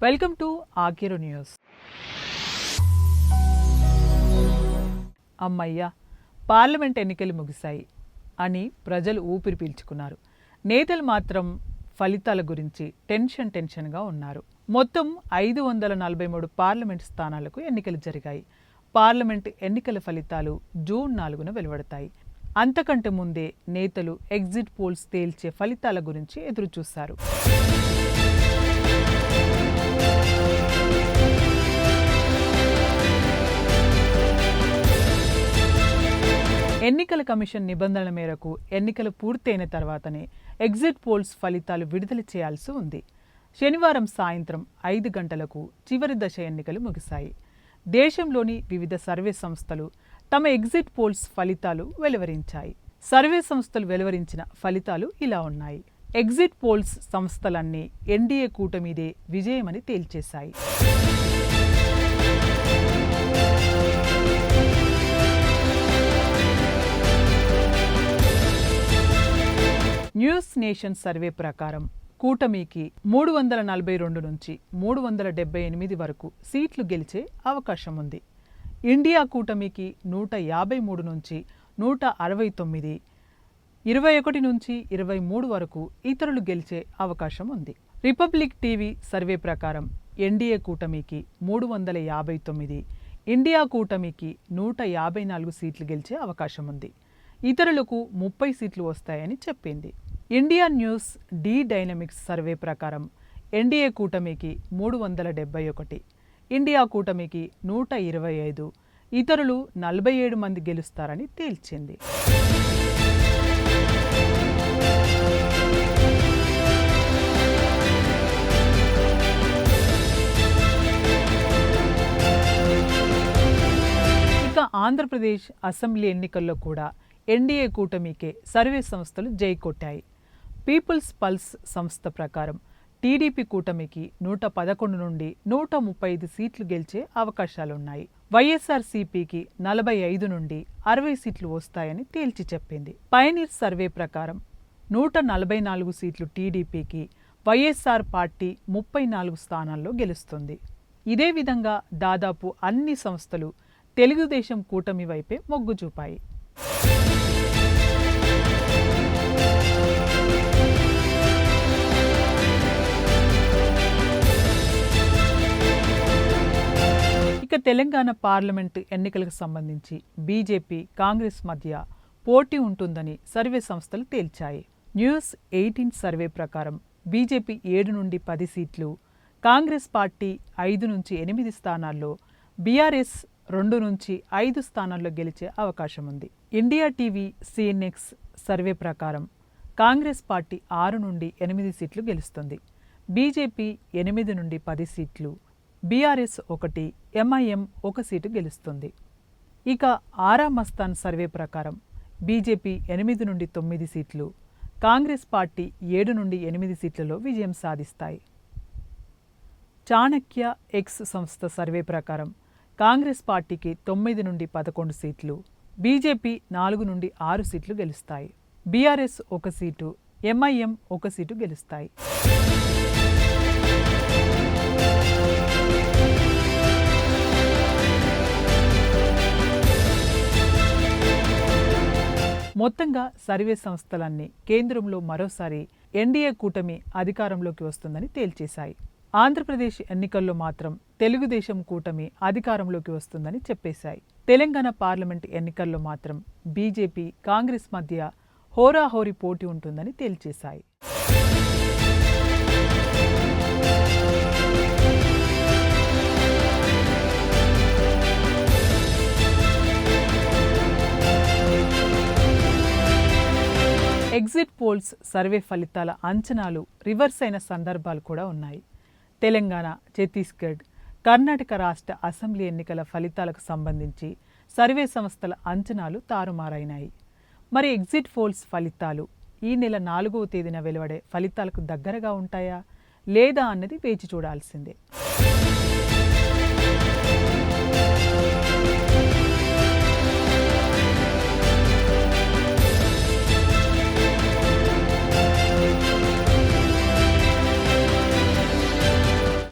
Welcome to ఆకిరు news. అమ్మయ్య, parliament ఎన్నికలు ముగిశాయి అని ప్రజలు ఊపిరి పీల్చుకున్నారు. నేతలు మాత్రం ఫలితాల గురించి టెన్షన్గా ఉన్నారు. మొత్తం 543 పార్లమెంట్ స్థానాలకు ఎన్నికలు జరిగాయి. పార్లమెంట్ ఎన్నికల ఫలితాలు జూన్ 4న వెలువడతాయి. అంతకంటే ముందే నేతలు ఎగ్జిట్ పోల్స్ తేల్చే ఫలితాల గురించి ఎదురుచూశారు. ఎన్నికల కమిషన్ నిబంధనల మేరకు ఎన్నికలు పూర్తయిన తర్వాతనే ఎగ్జిట్ పోల్స్ ఫలితాలు విడుదల చేయాల్సి ఉంది. శనివారం సాయంత్రం 5 గంటలకు చివరి దశ ఎన్నికలు ముగిశాయి. దేశంలోని వివిధ సర్వే సంస్థలు తమ ఎగ్జిట్ పోల్స్ ఫలితాలు వెలువరించాయి. సర్వే సంస్థలు వెలువరించిన ఫలితాలు ఇలా ఉన్నాయి. ఎగ్జిట్ పోల్స్ సంస్థలన్నీ ఎన్డీఏ కూటమిదే విజయమని తేల్చేశాయి. న్యూస్ నేషన్ సర్వే ప్రకారం కూటమికి 342 నుంచి 378 వరకు సీట్లు గెలిచే అవకాశం ఉంది. ఇండియా కూటమికి 153 నుంచి 169, 21 నుంచి 23 వరకు ఇతరులు గెలిచే అవకాశం ఉంది. రిపబ్లిక్ టీవీ సర్వే ప్రకారం ఎన్డీఏ కూటమికి 359, ఇండియా కూటమికి 154 సీట్లు గెలిచే అవకాశం ఉంది. ఇతరులకు 30 సీట్లు వస్తాయని చెప్పింది. India News D Dynamics survey ప్రకారం ఎన్డీఏ కూటమికి 371, ఇండియా కూటమికి 125, ఇతరులు 47 మంది గెలుస్తారని తేల్చింది. ఇక ఆంధ్రప్రదేశ్ అసెంబ్లీ ఎన్నికల్లో కూడా ఎన్డీఏ కూటమికే సర్వే సంస్థలు జై కొట్టాయి. పీపుల్స్ పల్స్ సంస్థ ప్రకారం టీడీపీ కూటమికి 111 నుండి 135 సీట్లు గెలిచే అవకాశాలున్నాయి. వైఎస్ఆర్సీపీకి 45 నుండి 60 సీట్లు వస్తాయని తేల్చి చెప్పింది. పయనీర్ సర్వే ప్రకారం 144 సీట్లు టీడీపీకి, వైఎస్ఆర్ పార్టీ 34 స్థానాల్లో గెలుస్తుంది. ఇదే విధంగా దాదాపు అన్ని సంస్థలు తెలుగుదేశం కూటమి వైపే మొగ్గు చూపాయి. ఇక తెలంగాణ పార్లమెంటు ఎన్నికలకు సంబంధించి బీజేపీ, కాంగ్రెస్ మధ్య పోటీ ఉంటుందని సర్వే సంస్థలు తేల్చాయి. న్యూస్ 18 సర్వే ప్రకారం బీజేపీ 7 నుండి 10 సీట్లు, కాంగ్రెస్ పార్టీ 5 నుంచి 8 స్థానాల్లో, బీఆర్ఎస్ 2 నుంచి 5 స్థానాల్లో గెలిచే అవకాశం ఉంది. ఇండియా టీవీ సిఎన్ఎక్స్ సర్వే ప్రకారం కాంగ్రెస్ పార్టీ 6 నుండి 8 సీట్లు గెలుస్తుంది. బీజేపీ 8 నుండి 10 సీట్లు, బీఆర్ఎస్ 1, ఎంఐఎం 1 సీటు గెలుస్తుంది. ఇక ఆరా మస్తాన్ సర్వే ప్రకారం బీజేపీ 8 నుండి 9 సీట్లు, కాంగ్రెస్ పార్టీ 7 నుండి 8 సీట్లలో విజయం సాధిస్తాయి. చాణక్య ఎక్స్ సంస్థ సర్వే ప్రకారం కాంగ్రెస్ పార్టీకి 9 నుండి 11 సీట్లు, బీజేపీ 4 నుండి 6 సీట్లు గెలుస్తాయి. బీఆర్ఎస్ 1 సీటు, ఎంఐఎం 1 సీటు గెలుస్తాయి. మొత్తంగా సర్వే సంస్థలన్నీ కేంద్రంలో మరోసారి ఎన్డీఏ కూటమి అధికారంలోకి వస్తుందని తేల్చేశాయి. ఆంధ్రప్రదేశ్ ఎన్నికల్లో మాత్రం తెలుగుదేశం కూటమి అధికారంలోకి వస్తుందని చెప్పేశాయి. తెలంగాణ పార్లమెంట్ ఎన్నికల్లో మాత్రం బీజేపీ, కాంగ్రెస్ మధ్య హోరాహోరీ పోటీ ఉంటుందని తేల్చేశాయి. ఎగ్జిట్ పోల్స్ సర్వే ఫలితాల అంచనాలు రివర్స్ అయిన సందర్భాలు కూడా ఉన్నాయి. తెలంగాణ, ఛత్తీస్గఢ్, కర్ణాటక రాష్ట్ర అసెంబ్లీ ఎన్నికల ఫలితాలకు సంబంధించి సర్వే సంస్థల అంచనాలు తారుమారైనాయి. మరి ఎగ్జిట్ పోల్స్ ఫలితాలు ఈ నెల 4వ తేదీన వెలువడే ఫలితాలకు దగ్గరగా ఉంటాయా లేదా అన్నది వేచి చూడాల్సిందే.